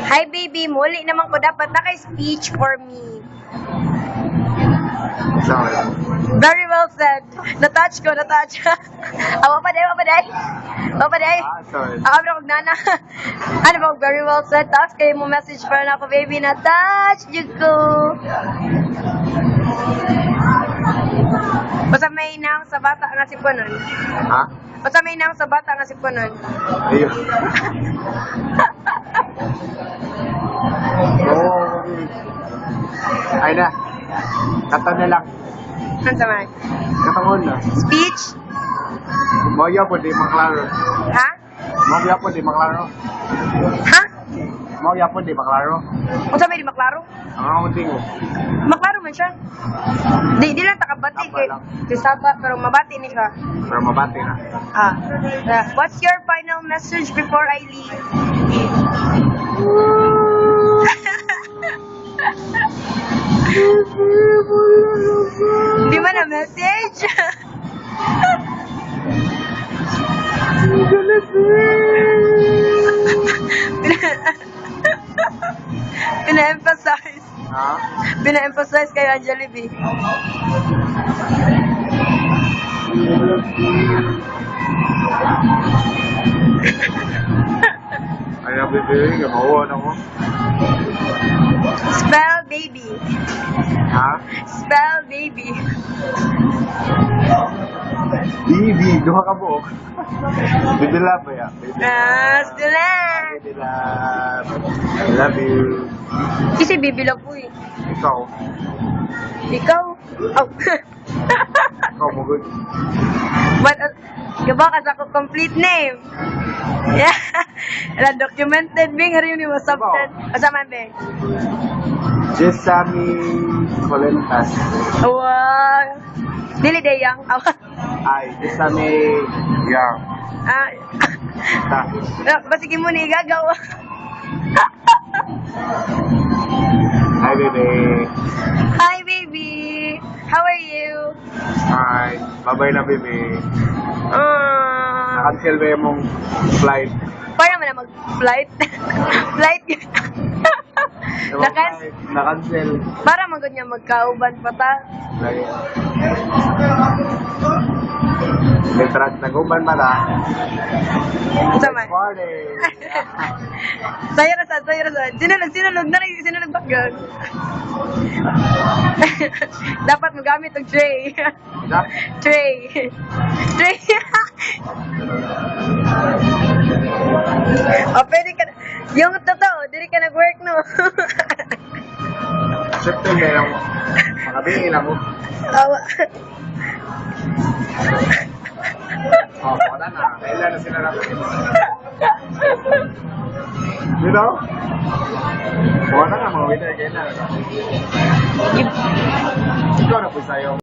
Hi baby, muli naman ko dapat naka-speech for me. Sorry. Very well said. Na-touch ko, na-touch. Awa pa day, awa pa day. Awa pa day. Sorry. Ako na kong nana. Ano ba, very well said. Tapos kayo mo message pa na ako, baby, na-touch. Diyos ko. Basta may inang sa bata nga si Punon. Ha? Basta may inang sa bata nga si Punon. Ayun. Oo. Ay na. Kata na lang. Ano sa man? Katangon na. Speech? Moya po di maklaro. Ha? Moya po di maklaro. Ha? Moya po di maklaro. Kung sabi di maklaro? Ang ako tingo. Maklaro man siya. Di lang takabati Tapa kay lang. Saba, pero mabati ni ka. Pero mabati na. What's your final message before I leave? Di ba na message? Pina-emphasize. Ha? Pina-emphasize kay Angeli B. Ay na bibili. Gamawa na ko. Spell baby. Ha? Spell baby. Bibi. Duha ka buok. Bibila ba ya? Still lang. Bibila. I love you. Kasi baby lang po eh. Ikaw. Ikaw? Oh. Ikaw mo good. But, diba kasi ako complete name? Yeah. Wala documented, Bing. Hari yun yung masabtan. Kasama, Bing. Jesami Colentas. Wow. Dili day yang. Ay, Jesami Yang. Ta. Basigi mo ni igagaw. Hi, baby. Hi, baby. How are you? Hi. Bye-bye na, baby. Nakancel ba yung mong flight? Para naman na mag-flight. Flight. Nakancel. Para magod niya magkauban pa ta. Lagi. Letras na guban ba na? Sama. Morning. Saya rasa. Sinulog na rin, sinulog bagal. Dapat magamit ang tray. Tray. O, pwede ka na. Yung totoo, dili ka nag-work, no? September lang. Makabihin ako. Awa. Wala na. Kailan na sila natin. You know? Wala na mga winner. Kailan na. Ikaw na po sa'yo.